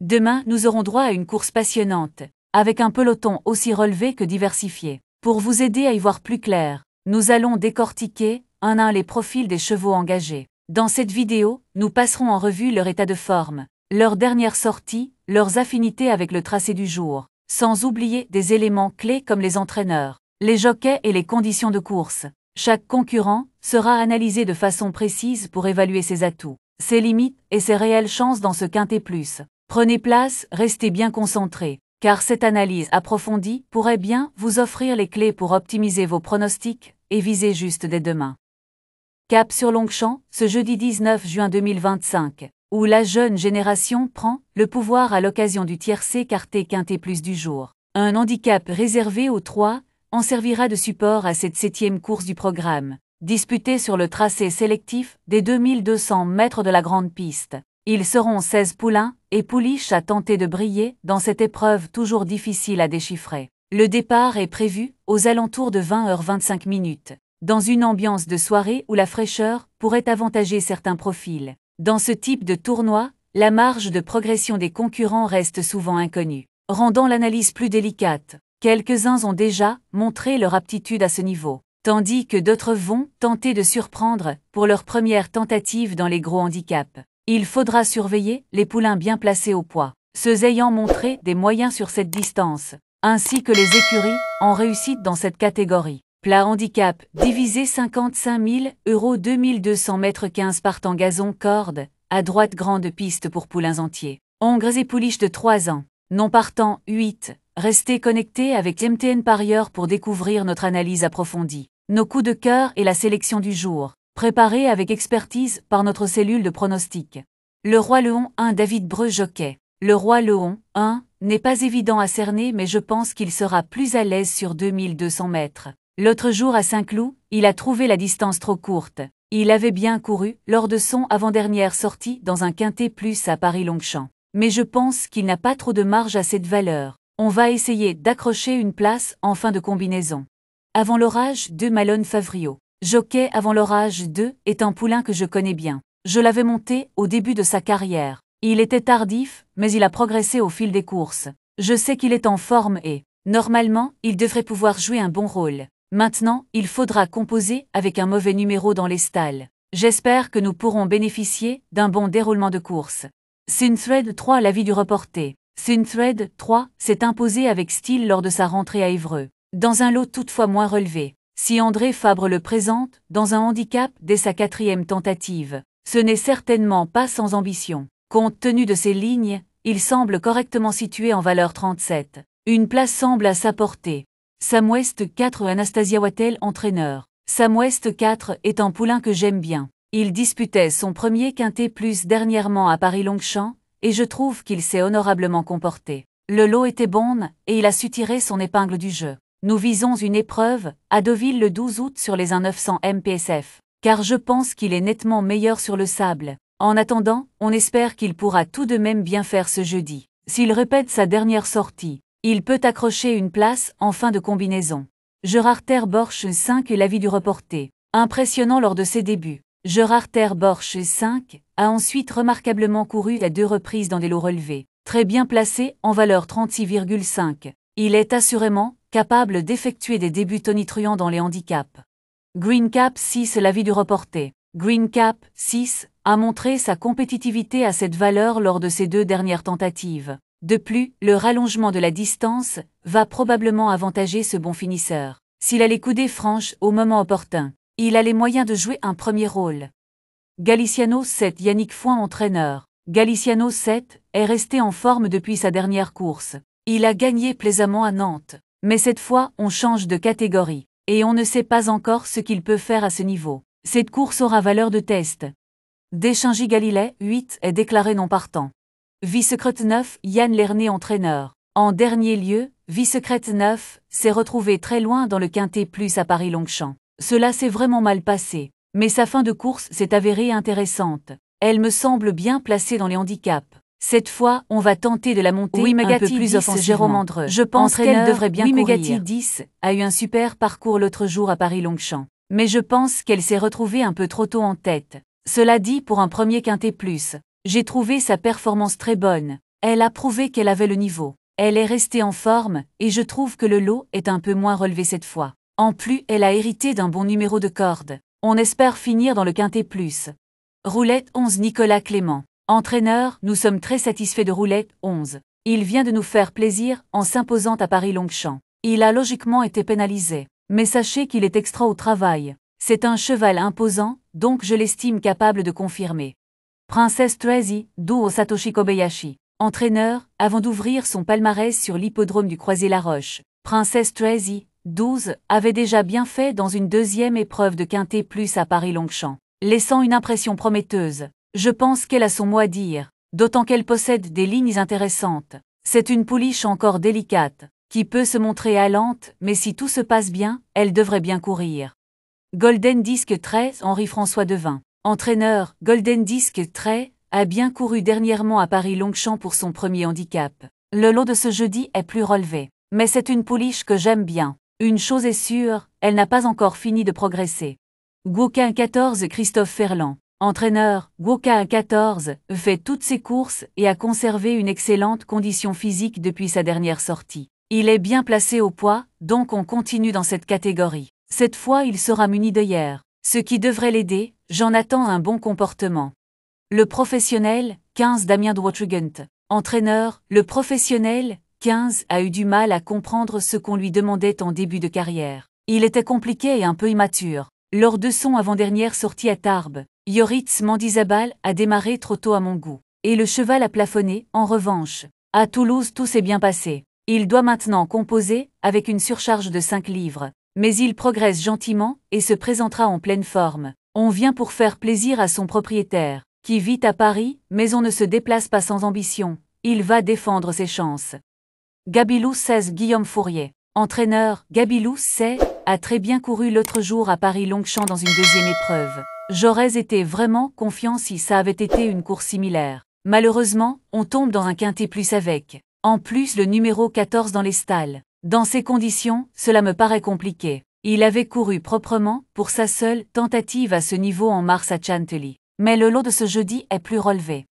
Demain, nous aurons droit à une course passionnante, avec un peloton aussi relevé que diversifié. Pour vous aider à y voir plus clair, nous allons décortiquer, un à un les profils des chevaux engagés. Dans cette vidéo, nous passerons en revue leur état de forme, leurs dernières sorties, leurs affinités avec le tracé du jour, sans oublier des éléments clés comme les entraîneurs, les jockeys et les conditions de course. Chaque concurrent sera analysé de façon précise pour évaluer ses atouts, ses limites et ses réelles chances dans ce quintet plus. Prenez place, restez bien concentrés, car cette analyse approfondie pourrait bien vous offrir les clés pour optimiser vos pronostics et viser juste dès demain. Cap sur Longchamp, ce jeudi 19 juin 2025, où la jeune génération prend le pouvoir à l'occasion du tiercé quartet quintet plus du jour. Un handicap réservé aux 3 en servira de support à cette 7e course du programme, disputée sur le tracé sélectif des 2200 mètres de la grande piste. Ils seront 16 poulains et pouliches à tenter de briller dans cette épreuve toujours difficile à déchiffrer. Le départ est prévu aux alentours de 20h25, dans une ambiance de soirée où la fraîcheur pourrait avantager certains profils. Dans ce type de tournoi, la marge de progression des concurrents reste souvent inconnue, rendant l'analyse plus délicate. Quelques-uns ont déjà montré leur aptitude à ce niveau, tandis que d'autres vont tenter de surprendre pour leur première tentative dans les gros handicaps. Il faudra surveiller les poulains bien placés au poids, ceux ayant montré des moyens sur cette distance, ainsi que les écuries en réussite dans cette catégorie. Plat handicap, divisé 55 000 €, 2200 mètres 15 partent en gazon corde, à droite grande piste pour poulains entiers. Hongres et pouliches de 3 ans, non partant 8. Restez connectés avec MTN Parieur pour découvrir notre analyse approfondie, nos coups de cœur et la sélection du jour, préparés avec expertise par notre cellule de pronostic. Le Roi Leon 1 David Breu jockey. Le Roi Leon 1 n'est pas évident à cerner mais je pense qu'il sera plus à l'aise sur 2200 mètres. L'autre jour à Saint-Cloud, il a trouvé la distance trop courte. Il avait bien couru lors de son avant-dernière sortie dans un quintet plus à Paris-Longchamp. Mais je pense qu'il n'a pas trop de marge à cette valeur. On va essayer d'accrocher une place en fin de combinaison. Avant l'orage 2 Malone Favrio. Jockey avant l'orage 2 est un poulain que je connais bien. Je l'avais monté au début de sa carrière. Il était tardif, mais il a progressé au fil des courses. Je sais qu'il est en forme et, normalement, il devrait pouvoir jouer un bon rôle. Maintenant, il faudra composer avec un mauvais numéro dans les stalles. J'espère que nous pourrons bénéficier d'un bon déroulement de course. Synthread 3 à l'avis du reporter. Synthread 3 s'est imposé avec style lors de sa rentrée à Évreux, dans un lot toutefois moins relevé. Si André Fabre le présente dans un handicap dès sa 4e tentative, ce n'est certainement pas sans ambition. Compte tenu de ses lignes, il semble correctement situé en valeur 37. Une place semble à sa portée. Sam West 4 Anastasia Wattel entraîneur. Sam West 4 est un poulain que j'aime bien. Il disputait son premier quintet plus dernièrement à Paris-Longchamp, et je trouve qu'il s'est honorablement comporté. Le lot était bon, et il a su tirer son épingle du jeu. Nous visons une épreuve à Deauville le 12 août sur les 1900 MPSF, car je pense qu'il est nettement meilleur sur le sable. En attendant, on espère qu'il pourra tout de même bien faire ce jeudi. S'il répète sa dernière sortie, il peut accrocher une place en fin de combinaison. Gerard Terborch 5 l'avis du reporter. Impressionnant lors de ses débuts. Gerard Terborch 5 a ensuite remarquablement couru à 2 reprises dans des lots relevés. Très bien placé en valeur 36,5. Il est assurément capable d'effectuer des débuts tonitruants dans les handicaps. Green Cap 6 l'avis du reporter. Green Cap 6 a montré sa compétitivité à cette valeur lors de ses 2 dernières tentatives. De plus, le rallongement de la distance va probablement avantager ce bon finisseur. S'il a les coudées franches au moment opportun, il a les moyens de jouer un premier rôle. Galiciano 7 Yannick Foin entraîneur. Galiciano 7 est resté en forme depuis sa dernière course. Il a gagné plaisamment à Nantes. Mais cette fois, on change de catégorie. Et on ne sait pas encore ce qu'il peut faire à ce niveau. Cette course aura valeur de test. Deschingy Galilée 8 est déclaré non partant. Vicecret 9 Yann Lerné entraîneur. En dernier lieu, Vicecret 9 s'est retrouvé très loin dans le quintet plus à Paris-Longchamp. Cela s'est vraiment mal passé. Mais sa fin de course s'est avérée intéressante. Elle me semble bien placée dans les handicaps. Cette fois, on va tenter de la monter un peu plus offensivement. Jérôme Andreu. Je pense qu'elle devrait bien courir. Megati 10 a eu un super parcours l'autre jour à Paris-Longchamp. Mais je pense qu'elle s'est retrouvée un peu trop tôt en tête. Cela dit, pour un premier quintet plus, j'ai trouvé sa performance très bonne. Elle a prouvé qu'elle avait le niveau. Elle est restée en forme, et je trouve que le lot est un peu moins relevé cette fois. En plus, elle a hérité d'un bon numéro de corde. On espère finir dans le quintet plus. Roulette 11 Nicolas Clément. Entraîneur, nous sommes très satisfaits de Roulette 11. Il vient de nous faire plaisir en s'imposant à Paris-Longchamp. Il a logiquement été pénalisé. Mais sachez qu'il est extra au travail. C'est un cheval imposant, donc je l'estime capable de confirmer. Princesse Tracy, dos au Satoshi Kobayashi. Entraîneur, avant d'ouvrir son palmarès sur l'hippodrome du Croisé-la-Roche, Princesse Tracy, 12, avait déjà bien fait dans une deuxième épreuve de quintet plus à Paris-Longchamp, laissant une impression prometteuse. Je pense qu'elle a son mot à dire, d'autant qu'elle possède des lignes intéressantes. C'est une pouliche encore délicate, qui peut se montrer allante, mais si tout se passe bien, elle devrait bien courir. Golden Disc 13 Henri-François Devin. Entraîneur, Golden Disc 13, a bien couru dernièrement à Paris-Longchamp pour son premier handicap. Le lot de ce jeudi est plus relevé. Mais c'est une pouliche que j'aime bien. Une chose est sûre, elle n'a pas encore fini de progresser. Gwoka 14 Christophe Ferland. Entraîneur, Gwoka 14 fait toutes ses courses et a conservé une excellente condition physique depuis sa dernière sortie. Il est bien placé au poids, donc on continue dans cette catégorie. Cette fois il sera muni d'œillères, ce qui devrait l'aider. J'en attends un bon comportement. Le professionnel, 15 Damien de Watrugent. Entraîneur, le professionnel, 15 a eu du mal à comprendre ce qu'on lui demandait en début de carrière. Il était compliqué et un peu immature. Lors de son avant-dernière sortie à Tarbes, Yoritz Mandizabal a démarré trop tôt à mon goût. Et le cheval a plafonné, en revanche. À Toulouse tout s'est bien passé. Il doit maintenant composer, avec une surcharge de 5 livres. Mais il progresse gentiment, et se présentera en pleine forme. On vient pour faire plaisir à son propriétaire, qui vit à Paris, mais on ne se déplace pas sans ambition. Il va défendre ses chances. Gabilou 16 Guillaume Fourier. Entraîneur, Gabilou 16 a très bien couru l'autre jour à Paris-Longchamp dans une deuxième épreuve. J'aurais été vraiment confiant si ça avait été une course similaire. Malheureusement, on tombe dans un quintet plus avec. En plus le numéro 14 dans les stalles. Dans ces conditions, cela me paraît compliqué. Il avait couru proprement pour sa seule tentative à ce niveau en mars à Chantilly. Mais le lot de ce jeudi est plus relevé.